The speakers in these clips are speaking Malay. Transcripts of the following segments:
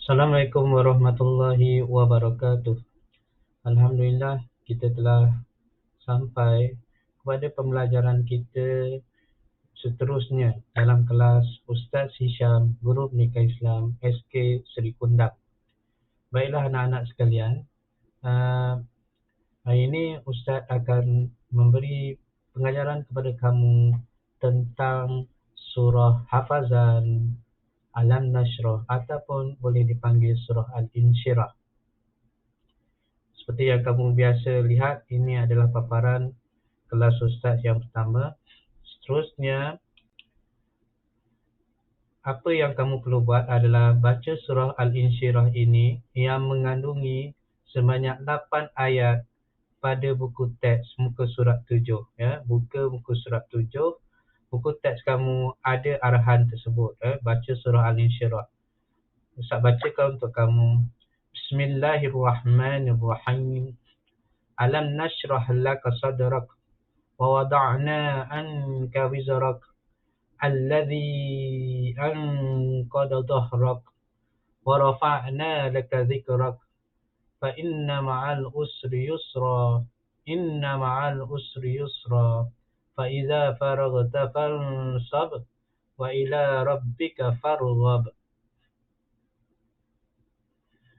Assalamualaikum warahmatullahi wabarakatuh. Alhamdulillah kita telah sampai kepada pembelajaran kita seterusnya dalam kelas Ustaz Hisham, Guru Pendidikan Islam SK Seri Kundang. Baiklah anak-anak sekalian, hari ini Ustaz akan memberi pengajaran kepada kamu tentang surah Hafazan, Alam Nashrah ataupun boleh dipanggil surah Al-Insyirah. Seperti yang kamu biasa lihat, ini adalah paparan kelas Ustaz yang pertama. Seterusnya, apa yang kamu perlu buat adalah baca surah Al-Insyirah ini yang mengandungi sebanyak 8 ayat pada buku teks muka surat 7. Ya. Buka muka surat 7, buku teks kamu ada arahan tersebut. Baca surah Al-Insyirah. Ustaz bacakan untuk kamu. Bismillahirrahmanirrahim. Alam nashrah laka sadrak wa wada'na anka wizrak alladhi anqada dhahrak wa rafa'na laka dhikrak fa inna ma'al usri yusra fa idza faraghta fansab wa ila rabbika farghab.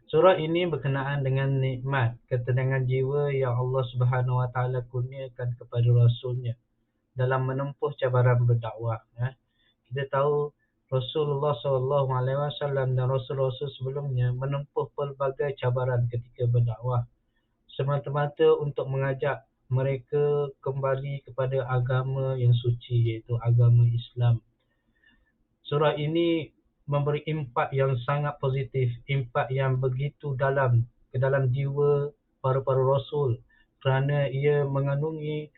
Surah ini berkenaan dengan nikmat, ketenangan jiwa yang Allah Subhanahu Wa Taala kurniakan kepada Rasulnya dalam menempuh cabaran berdakwah. Kita tahu Rasulullah SAW dan Rasul-Rasul sebelumnya menempuh pelbagai cabaran ketika berdakwah, semata-mata untuk mengajak mereka kembali kepada agama yang suci, iaitu agama Islam. Surah ini memberi impak yang sangat positif, impak yang begitu dalam ke dalam jiwa para Rasul, kerana ia mengandungi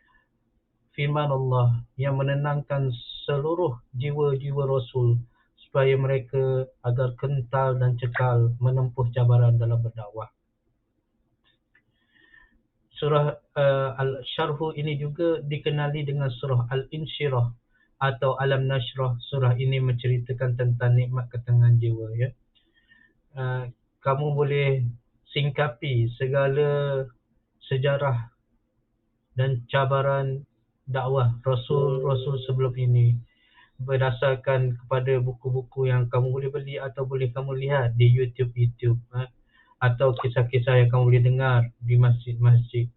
firman Allah yang menenangkan seluruh jiwa-jiwa Rasul supaya mereka agar kental dan cekal menempuh cabaran dalam berdakwah. Surah Al-Syarhu ini juga dikenali dengan surah Al-Insyirah atau Alam Nashrah. Surah ini menceritakan tentang nikmat ketenangan jiwa. Ya. Kamu boleh singkapi segala sejarah dan cabaran dakwah Rasul-Rasul sebelum ini berdasarkan kepada buku-buku yang kamu boleh beli atau boleh kamu lihat di YouTube atau kisah-kisah yang kamu boleh dengar di masjid-masjid.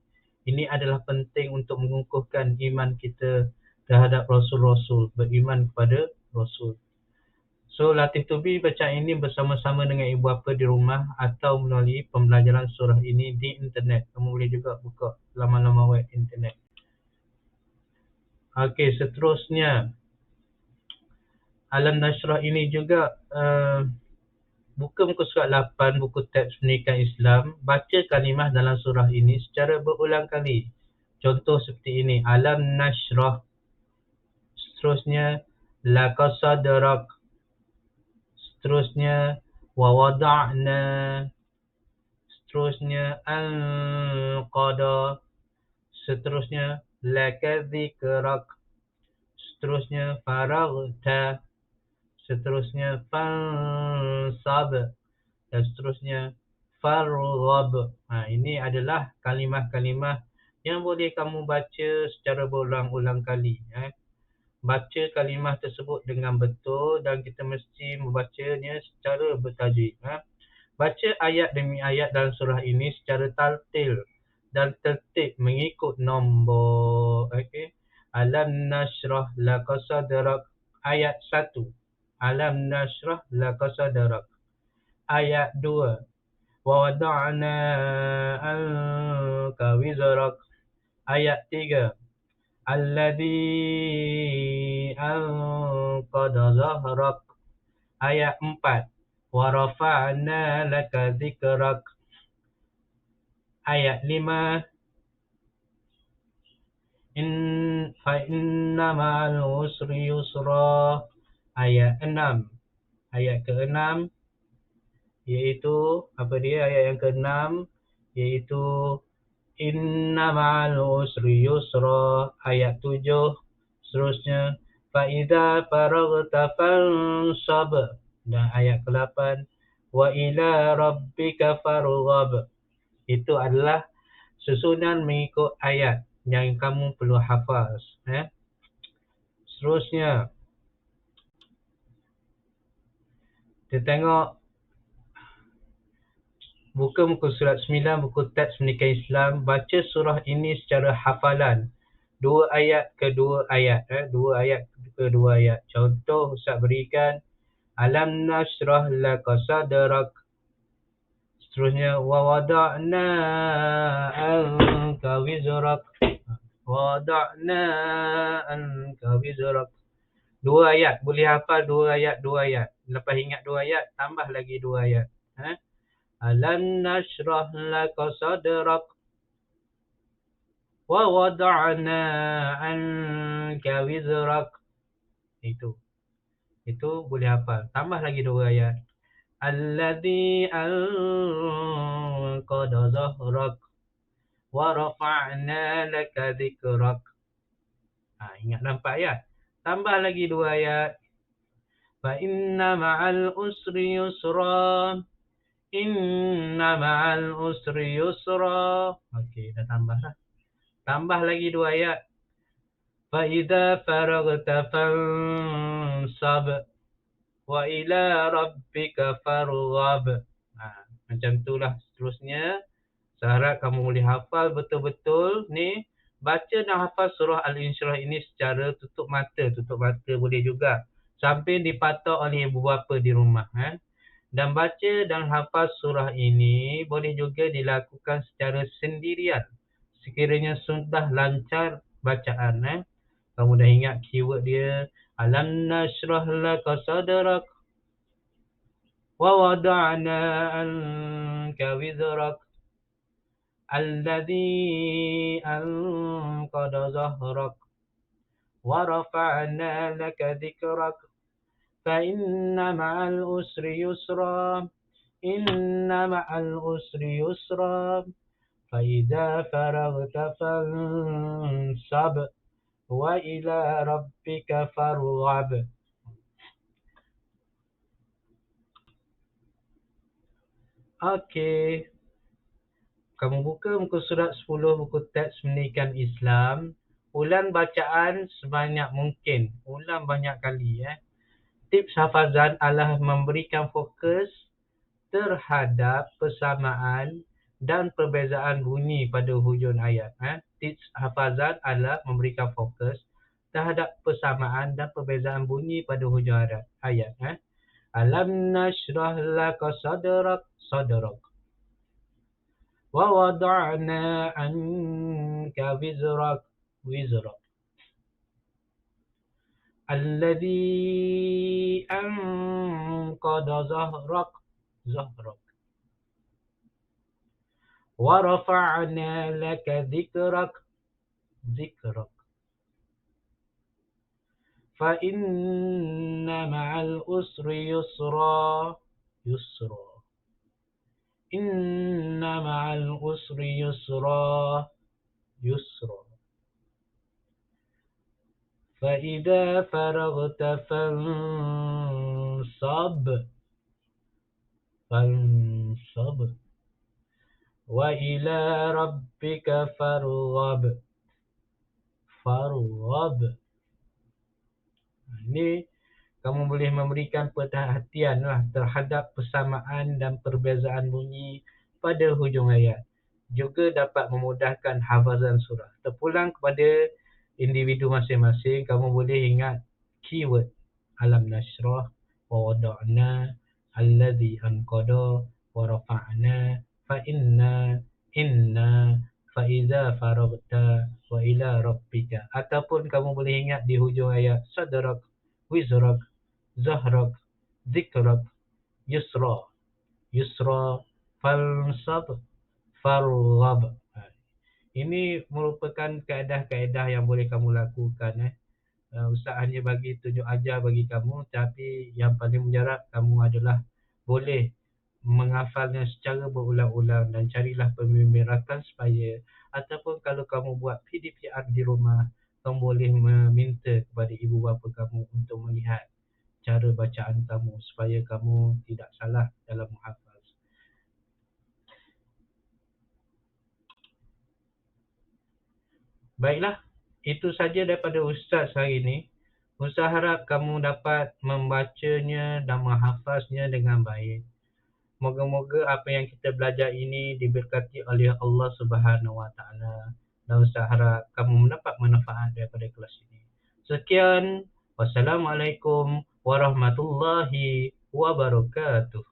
Ini adalah penting untuk mengukuhkan iman kita terhadap Rasul-Rasul, beriman kepada Rasul. So, latih tubi bacaan ini bersama-sama dengan ibu bapa di rumah atau melalui pembelajaran surah ini di internet. Kamu boleh juga buka laman-laman web internet. Okey, seterusnya Alam Nashrah ini juga buka muka surat 8 buku teks pendidikan Islam. Baca kalimah dalam surah ini secara berulang kali. Contoh seperti ini, Alam Nashrah. Seterusnya laka sadrak. Seterusnya wa wada'na. Seterusnya anqada. Seterusnya laka dhikrak. Seterusnya faraghta. Seterusnya fansab. Dan seterusnya farghab. Ini adalah kalimah-kalimah yang boleh kamu baca secara berulang-ulang kali. Baca kalimah tersebut dengan betul dan kita mesti membacanya secara bertajwid. Baca ayat demi ayat dalam surah ini secara tartil dan tertib mengikut nombor. Okey. Alam nashrah laka sadrak. Ayat 1. Alam nashrah laka sadrak. Ayat 2. Wa wada'na anka wizrak. Ayat 3. Alladhi anqada dhahrak. Ayat 4. Wa rafa'na laka dhikrak. Ayat 5. Fa inna ma'al usri yusra. Ayat 6. Ayat ke-6 iaitu ayat yang ke-6 iaitu inna ma'al usri yusra. Ayat 7 seterusnya fa idza faraghta fansab. Dan ayat ke-8 Wa ila rabbika farghab. Itu adalah susunan mengikut ayat yang kamu perlu hafaz. Seterusnya, kita tengok buka muka surat 9, buku teks pendidikan Islam. Baca surah ini secara hafalan. 2 ayat ke 2 ayat. 2 ayat ke 2 ayat. Contoh Ustaz berikan. Alam nashrah laka sadrak. Seterusnya. Wa wada'na anka wizrak. Wa wada'na anka wizrak. 2 ayat. Boleh hafal 2 ayat, 2 ayat. Lepas ingat 2 ayat, tambah lagi 2 ayat. Alam nashrah laka sadrak wa wada'na anka wizrak. Itu boleh hafal. Tambah lagi 2 ayat. Alladhi anqadha dhahrak wa rafa'na laka dhikrak. Ingat 4 ayat. Tambah lagi 2 ayat. Fa inna ma'al usri yusra. Inna ma'al usri yusra. Okey, dah tambah dah. Tambah lagi 2 ayat. Fa idza faragta fansab wa ila rabbika farghab. Macam itulah seterusnya. Saya harap kamu boleh hafal betul-betul ni. Baca dan hafal surah Al-Insyirah ini secara tutup mata. Tutup mata boleh juga. Sampai dipatok oleh ibu bapa di rumah. Dan baca dan hafaz surah ini boleh juga dilakukan secara sendirian. Sekiranya sudah lancar bacaan. Kamu dah ingat keyword dia. Alam nashrah laka sadrak. Wa wada'na anka wizrak. Alladhi anqadha dhahrak. Wa rafa'na laka dhikrak. فإن مع العسر يسرا إن مع العسر يسرا فإذا فرغت فانصب وإلى ربك فارغب. Okey. Kamu buka muka surat 10 buku teks pendidikan Islam. Ulang bacaan sebanyak mungkin. Ulang banyak kali. Tips hafazan adalah memberikan fokus terhadap persamaan dan perbezaan bunyi pada hujung ayat. Tips hafazan adalah memberikan fokus terhadap persamaan dan perbezaan bunyi pada hujung ayat. Alam nashrah laka sadrak, sadrak. Wa wada'na anka wizrak, wizrak. Alladhi anqadha dhahrak, dhahrak. Wa rafa'na laka dhikrak, dhikrak. Fa inna ma'al usri yusra, yusra. Inna ma'al usri yusra, yusra. فإذا فرغت فانصب فانصب وإلى ربك فارغب فارغب. Ini kamu boleh memberikan perhatian terhadap persamaan dan perbezaan bunyi pada hujung ayat. Juga dapat memudahkan hafazan surah. Terpulang kepada individu masing-masing, kamu boleh ingat keyword alam nashrah, wa wada'na, alladhi anqadha, wa rafa'na, fa inna, fa iza faragta, wa ila rabbika. Ataupun kamu boleh ingat di hujung ayat sadrak, wizrak, zahrak, zikrak, yusra, yusra, falsab, farghab. Ini merupakan kaedah-kaedah yang boleh kamu lakukan. Ustaz hanya bagi tunjuk ajar bagi kamu, tapi yang paling mujarab kamu adalah boleh menghafalnya secara berulang-ulang dan carilah pembimbing rakan supaya, ataupun kalau kamu buat PDPR di rumah, kamu boleh meminta kepada ibu bapa kamu untuk melihat cara bacaan kamu supaya kamu tidak salah dalam Baiklah, itu saja daripada Ustaz hari ini. Ustaz harap kamu dapat membacanya dan menghafaznya dengan baik. Moga-moga apa yang kita belajar ini diberkati oleh Allah Subhanahu Wa Taala. Dan Ustaz harap kamu mendapat manfaat daripada kelas ini. Sekian, wassalamualaikum warahmatullahi wabarakatuh.